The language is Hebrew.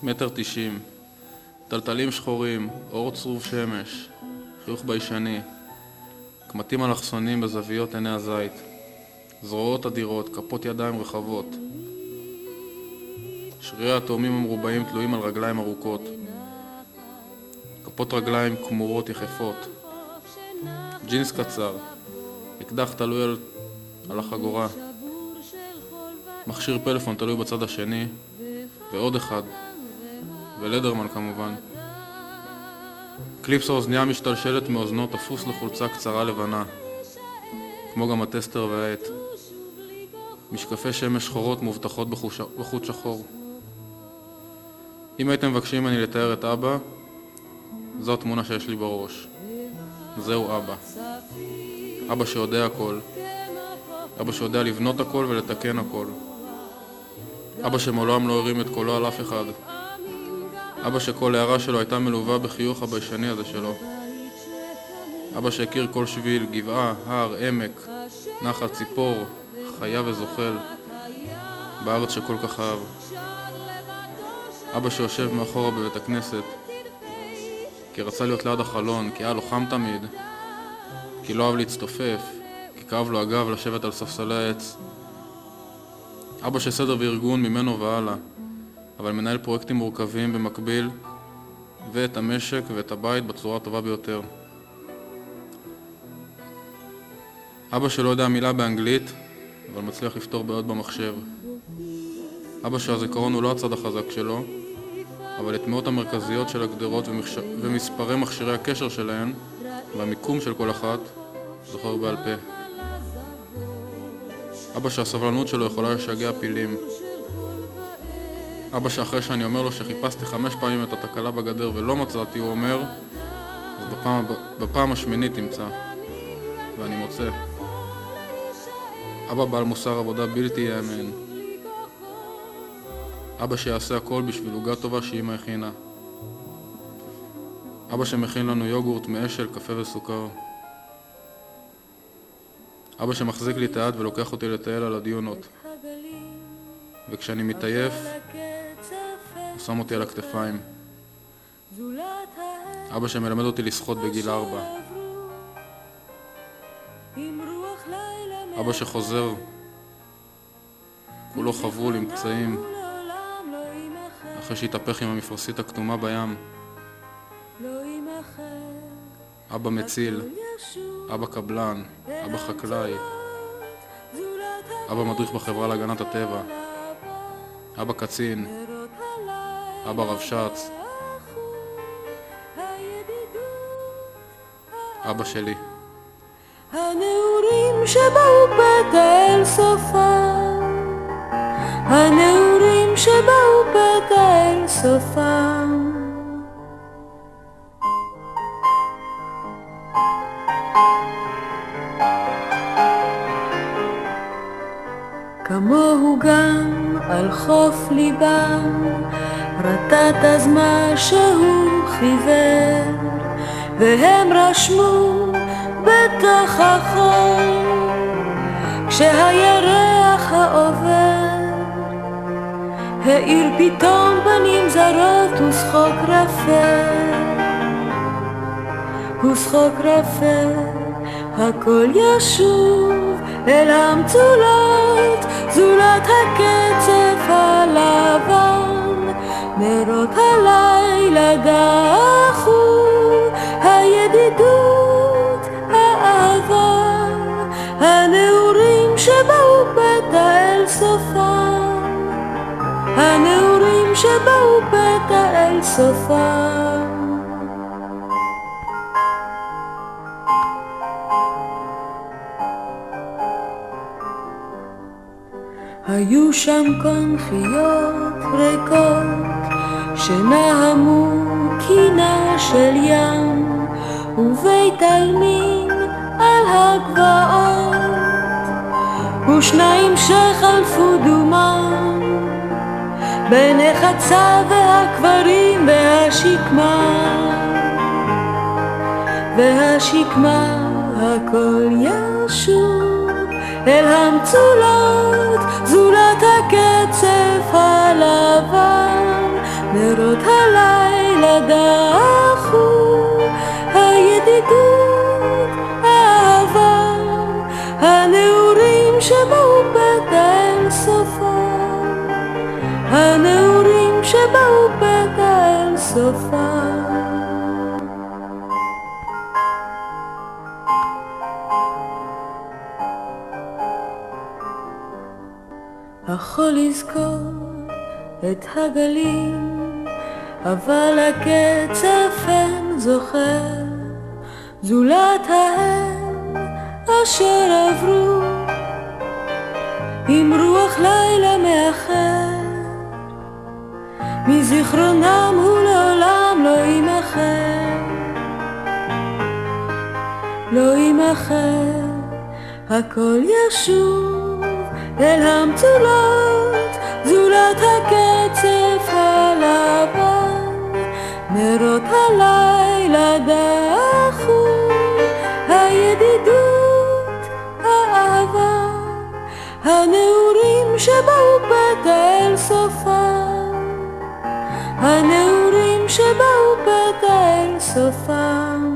1.90 מטר, טלטלים שחורים, אור צרוב שמש, חיוך ביישני, קמטים אלכסונים בזוויות עיני הזית, זרועות אדירות, כפות ידיים רחבות, שרירי התאומים המרובעים תלויים על רגליים ארוכות, כפות רגליים כמורות יחפות, ג'ינס קצר, אקדח תלוי על החגורה, מכשיר פלאפון תלוי בצד השני, ועוד אחד, ולדרמן כמובן. קליפס האוזניה משתלשלת מאוזנו תפוס לחולצה קצרה לבנה, כמו גם הטסטר והעט. משקפי שמש שחורות מובטחות בחוט שחור. אם הייתם מבקשים ממני לתאר את אבא, זו התמונה שיש לי בראש. זהו אבא. אבא שיודע הכל. אבא שיודע לבנות הכל ולתקן הכל. אבא שמעולם לא הרים את קולו על אף אחד. אבא שכל הערה שלו הייתה מלווה בחיוך הביישני הזה שלו. אבא שהכיר כל שביל, גבעה, הר, עמק, נחל, ציפור, חיה וזוחל, בארץ שכל כך אהב. אבא שיושב מאחורה בבית הכנסת, כי רצה להיות ליד החלון, כי היה לו חם תמיד, כי לא אהב להצטופף, כי כאב לו הגב לשבת על ספסלי העץ. אבא שסדר וארגון ממנו והלאה, אבל מנהל פרויקטים מורכבים במקביל, ואת המשק ואת הבית בצורה הטובה ביותר. אבא שלא יודע מילה באנגלית, אבל מצליח לפתור בעיות במחשב. אבא שהזיכרון הוא לא הצד החזק שלו, אבל את מאות המרכזיות של הגדרות ומספרי מכשירי הקשר שלהן, והמיקום של כל אחת, זוכר בעל פה. אבא שהסבלנות שלו יכולה לשגע פילים. אבא שאחרי שאני אומר לו שחיפשתי 5 פעמים את התקלה בגדר ולא מצאתי, הוא אומר, אז בפעם השמינית תמצא, ואני מוצא. אבא בעל מוסר עבודה בלתי יאמן. אבא שיעשה הכל בשביל עוגה טובה שאמא הכינה. אבא שמכין לנו יוגורט מאשל, קפה וסוכר. אבא שמחזיק לי את היד ולוקח אותי לטייל על הדיונות. וכשאני מתעייף, הוא שם אותי על הכתפיים. אבא שמלמד אותי לשחות בגיל 4. אבא שחוזר, כולו חבול עם פצעים, אחרי שהתהפך עם המפרסית הכתומה בים. אבא מציל, אבא קבלן, אבא חקלאי, אבא מדריך בחברה להגנת הטבע, אבא קצין, אבא רבש"ץ, אבא שלי. הנעורים שבאו פתע אל סופם, הנעורים שבאו פתע אל סופם. כמוהו גם על חוף ליבם, רטט אז מה שהוא חיוור, והם רשמו בתוך החול, כשהירח העובר האיר פתאום פנים זרות ושחוק רפה, ושחוק רפה. הכל ישוב אל המצולות, זולת הקצף הלבן, נרות הלילה דחו, הידידות, האהבה, הנעורים שבאו פתע אל סופם, הנעורים שבאו פתע אל סופם. היו שם קונכיות ריקות שנהמו קינה של ים, ובית עלמין על הגבעות, ושניים שחלפו דומם בין החצה והקברים והשקמה, והשקמה. הכל ישוב אל המצולות, זולת הקצף הלבן, נרות הלילה דחו, הידידות, האהבה, הנעורים שבאו פתע אל סופה, הנעורים שבאו פתע אל סופה. יכול לזכור את הגלים, אבל הקצף אין זוכר, זולת ההם אשר עברו עם רוח לילה מאחר, מזיכרונם הוא לעולם לא יימחר, לא יימחר. הכל ישוב אל המצולות, זולת הקצף הלבן, נרות הלילה דחו, הידידות, האהבה, הנעורים שבאו פתע אל סופם, הנעורים שבאו פתע אל סופם.